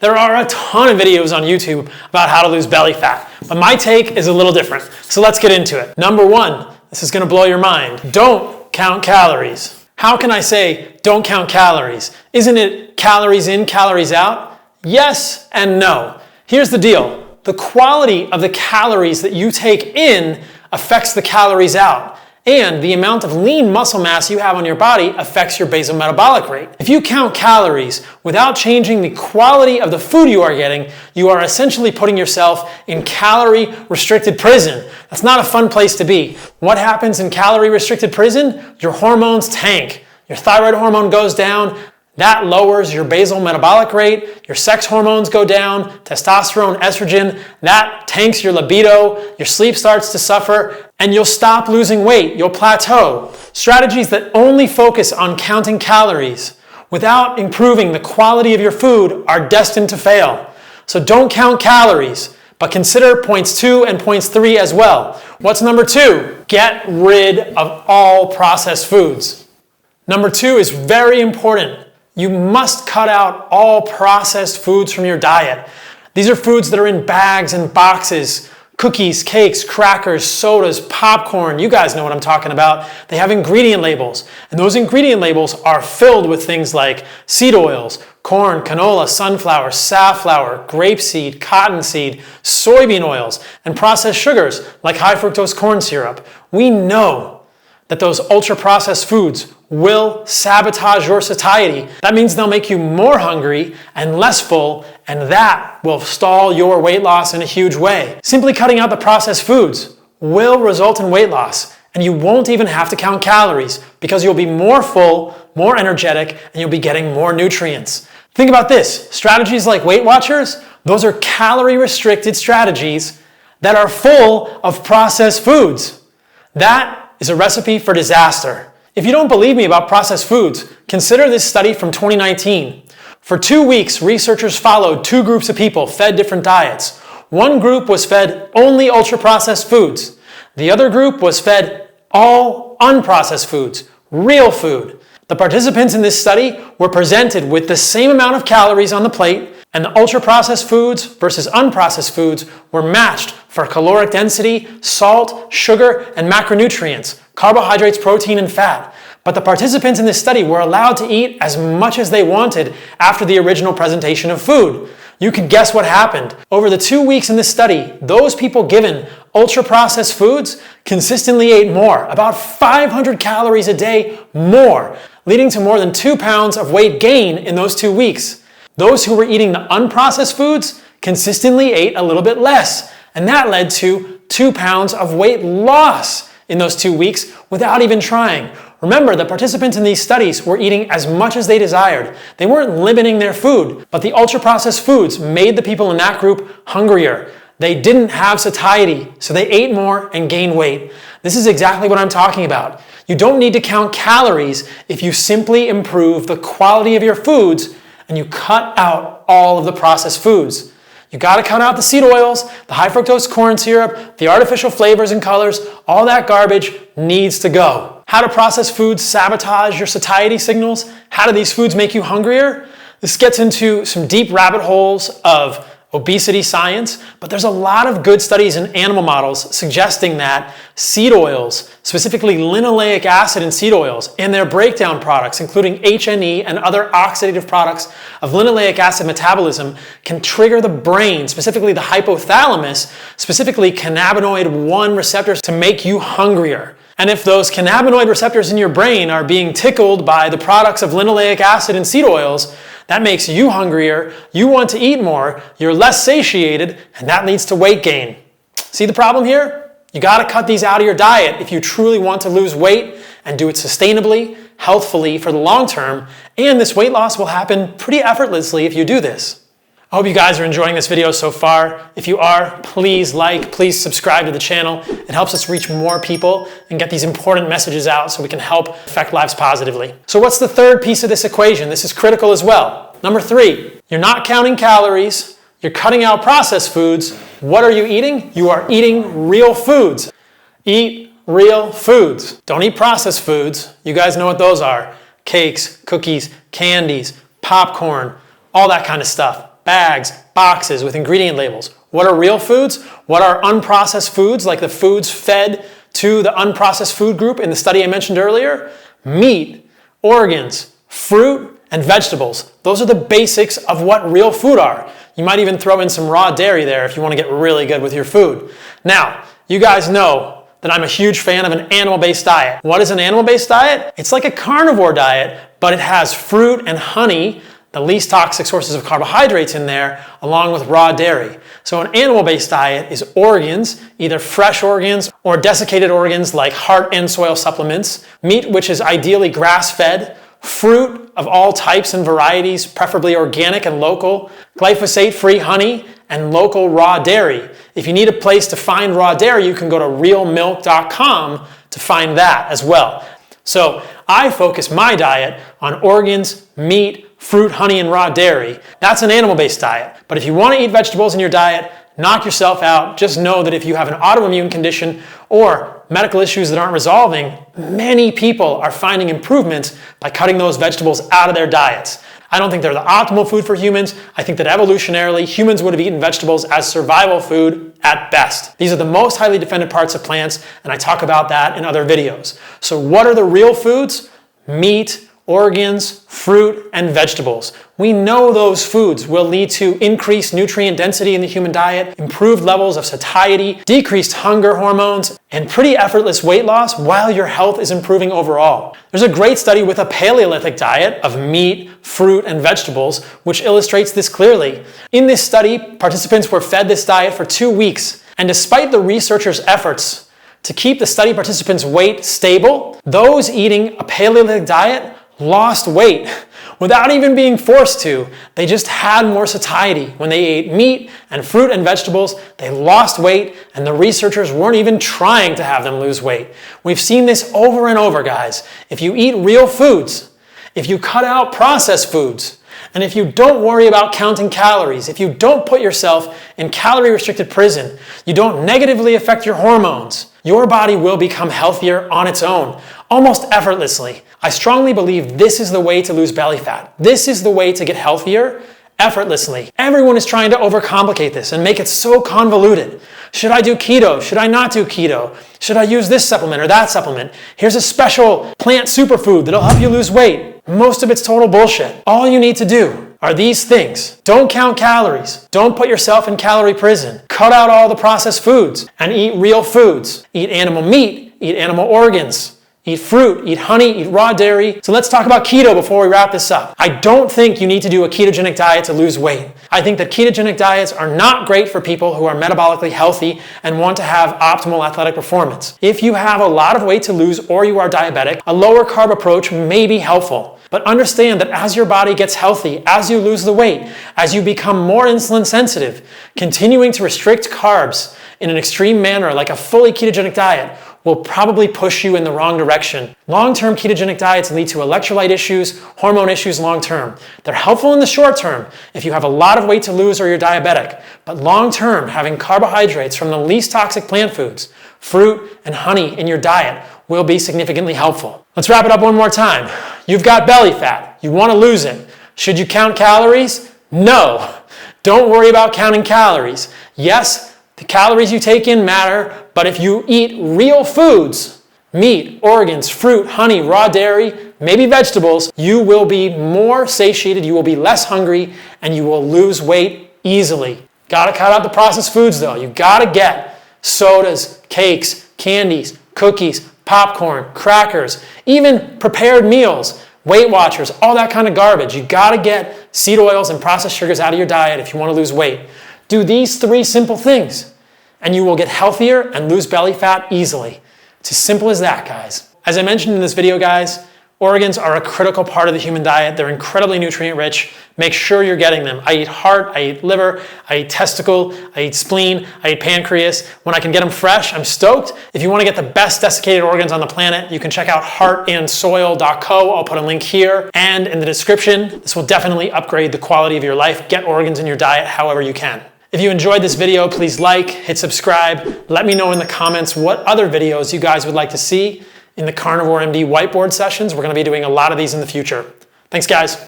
There are a ton of videos on YouTube about how to lose belly fat, but my take is a little different. So let's get into it. Number one, this is gonna blow your mind. Don't count calories. How can I say don't count calories? Isn't it calories in, calories out? Yes and no. Here's the deal. The quality of the calories that you take in affects the calories out. And the amount of lean muscle mass you have on your body affects your basal metabolic rate. If you count calories without changing the quality of the food you are getting, you are essentially putting yourself in calorie-restricted prison. That's not a fun place to be. What happens in calorie-restricted prison? Your hormones tank. Your thyroid hormone goes down. That lowers your basal metabolic rate, your sex hormones go down, testosterone, estrogen, that tanks your libido, your sleep starts to suffer, and you'll stop losing weight, you'll plateau. Strategies that only focus on counting calories without improving the quality of your food are destined to fail. So don't count calories, but consider points 2 and points 3 as well. What's number 2? Get rid of all processed foods. Number 2 is very important. You must cut out all processed foods from your diet. These are foods that are in bags and boxes, cookies, cakes, crackers, sodas, popcorn. You guys know what I'm talking about. They have ingredient labels, and those ingredient labels are filled with things like seed oils, corn, canola, sunflower, safflower, grapeseed, cottonseed, soybean oils, and processed sugars like high fructose corn syrup. We know that those ultra-processed foods will sabotage your satiety. That means they'll make you more hungry and less full, and that will stall your weight loss in a huge way. Simply cutting out the processed foods will result in weight loss, and you won't even have to count calories because you'll be more full, more energetic, and you'll be getting more nutrients. Think about this. Strategies like Weight Watchers, those are calorie-restricted strategies that are full of processed foods. That is a recipe for disaster. If you don't believe me about processed foods, consider this study from 2019. For 2 weeks, researchers followed 2 groups of people fed different diets. One group was fed only ultra-processed foods. The other group was fed all unprocessed foods, real food. The participants in this study were presented with the same amount of calories on the plate, and the ultra-processed foods versus unprocessed foods were matched for caloric density, salt, sugar, and macronutrients, carbohydrates, protein, and fat. But the participants in this study were allowed to eat as much as they wanted after the original presentation of food. You can guess what happened. Over the 2 weeks in this study, those people given ultra-processed foods consistently ate more, about 500 calories a day more, leading to more than 2 pounds of weight gain in those 2 weeks. Those who were eating the unprocessed foods consistently ate a little bit less, and that led to 2 pounds of weight loss in those 2 weeks without even trying. Remember, the participants in these studies were eating as much as they desired. They weren't limiting their food, but the ultra-processed foods made the people in that group hungrier. They didn't have satiety, so they ate more and gained weight. This is exactly what I'm talking about. You don't need to count calories if you simply improve the quality of your foods and you cut out all of the processed foods. You gotta cut out the seed oils, the high fructose corn syrup, the artificial flavors and colors. All that garbage needs to go. How do processed foods sabotage your satiety signals? How do these foods make you hungrier? This gets into some deep rabbit holes of obesity science, but there's a lot of good studies in animal models suggesting that seed oils, specifically linoleic acid in seed oils, and their breakdown products, including HNE and other oxidative products of linoleic acid metabolism, can trigger the brain, specifically the hypothalamus, specifically cannabinoid 1 receptors, to make you hungrier. And if those cannabinoid receptors in your brain are being tickled by the products of linoleic acid and seed oils, that makes you hungrier, you want to eat more, you're less satiated, and that leads to weight gain. See the problem here? You gotta cut these out of your diet if you truly want to lose weight and do it sustainably, healthfully for the long term, and this weight loss will happen pretty effortlessly if you do this. I hope you guys are enjoying this video so far. If you are, please like, please subscribe to the channel. It helps us reach more people and get these important messages out so we can help affect lives positively. So what's the third piece of this equation? This is critical as well. Number 3, you're not counting calories, you're cutting out processed foods. What are you eating? You are eating real foods. Eat real foods. Don't eat processed foods. You guys know what those are. Cakes, cookies, candies, popcorn, all that kind of stuff. bags, boxes with ingredient labels. What are real foods? What are unprocessed foods, like the foods fed to the unprocessed food group in the study I mentioned earlier? Meat, organs, fruit, and vegetables. Those are the basics of what real food are. You might even throw in some raw dairy there if you want to get really good with your food. Now, you guys know that I'm a huge fan of an animal-based diet. What is an animal-based diet? It's like a carnivore diet, but it has fruit and honey, the least toxic sources of carbohydrates in there, along with raw dairy. So an animal-based diet is organs, either fresh organs or desiccated organs like heart and soil supplements, meat, which is ideally grass-fed, fruit of all types and varieties, preferably organic and local, glyphosate-free honey, and local raw dairy. If you need a place to find raw dairy, you can go to realmilk.com to find that as well. So I focus my diet on organs, meat, fruit, honey, and raw dairy. That's an animal-based diet. But if you want to eat vegetables in your diet, knock yourself out. Just know that if you have an autoimmune condition or medical issues that aren't resolving, many people are finding improvements by cutting those vegetables out of their diets. I don't think they're the optimal food for humans. I think that evolutionarily, humans would have eaten vegetables as survival food at best. These are the most highly defended parts of plants, and I talk about that in other videos. So what are the real foods? Meat, organs, fruit, and vegetables. We know those foods will lead to increased nutrient density in the human diet, improved levels of satiety, decreased hunger hormones, and pretty effortless weight loss while your health is improving overall. There's a great study with a Paleolithic diet of meat, fruit, and vegetables, which illustrates this clearly. In this study, participants were fed this diet for 2 weeks, and despite the researchers' efforts to keep the study participants' weight stable, those eating a Paleolithic diet lost weight without even being forced to. They just had more satiety. When they ate meat and fruit and vegetables, they lost weight, and the researchers weren't even trying to have them lose weight. We've seen this over and over, guys. If you eat real foods, if you cut out processed foods, and if you don't worry about counting calories, if you don't put yourself in calorie-restricted prison, you don't negatively affect your hormones, your body will become healthier on its own, almost effortlessly. I strongly believe this is the way to lose belly fat. This is the way to get healthier effortlessly. Everyone is trying to overcomplicate this and make it so convoluted. Should I do keto? Should I not do keto? Should I use this supplement or that supplement? Here's a special plant superfood that'll help you lose weight. Most of it's total bullshit. All you need to do are these things. Don't count calories. Don't put yourself in calorie prison. Cut out all the processed foods and eat real foods. Eat animal meat, eat animal organs. Eat fruit, eat honey, eat raw dairy. So let's talk about keto before we wrap this up. I don't think you need to do a ketogenic diet to lose weight. I think that ketogenic diets are not great for people who are metabolically healthy and want to have optimal athletic performance. If you have a lot of weight to lose or you are diabetic, a lower carb approach may be helpful. But understand that as your body gets healthy, as you lose the weight, as you become more insulin sensitive, continuing to restrict carbs in an extreme manner like a fully ketogenic diet will probably push you in the wrong direction. Long-term ketogenic diets lead to electrolyte issues, hormone issues long-term. They're helpful in the short term if you have a lot of weight to lose or you're diabetic, but long-term, having carbohydrates from the least toxic plant foods, fruit and honey in your diet will be significantly helpful. Let's wrap it up one more time. You've got belly fat. You want to lose it. Should you count calories? No. Don't worry about counting calories. Yes, the calories you take in matter, but if you eat real foods, meat, organs, fruit, honey, raw dairy, maybe vegetables, you will be more satiated, you will be less hungry, and you will lose weight easily. Gotta cut out the processed foods though. You gotta get sodas, cakes, candies, cookies, popcorn, crackers, even prepared meals, Weight Watchers, all that kind of garbage. You gotta get seed oils and processed sugars out of your diet if you want to lose weight. Do these 3 simple things, and you will get healthier and lose belly fat easily. It's as simple as that, guys. As I mentioned in this video, guys, organs are a critical part of the human diet. They're incredibly nutrient rich. Make sure you're getting them. I eat heart, I eat liver, I eat testicle, I eat spleen, I eat pancreas. When I can get them fresh, I'm stoked. If you want to get the best desiccated organs on the planet, you can check out heartandsoil.co. I'll put a link here and in the description. This will definitely upgrade the quality of your life. Get organs in your diet however you can. If you enjoyed this video, please like, hit subscribe. Let me know in the comments what other videos you guys would like to see in the Carnivore MD whiteboard sessions. We're going to be doing a lot of these in the future. Thanks, guys.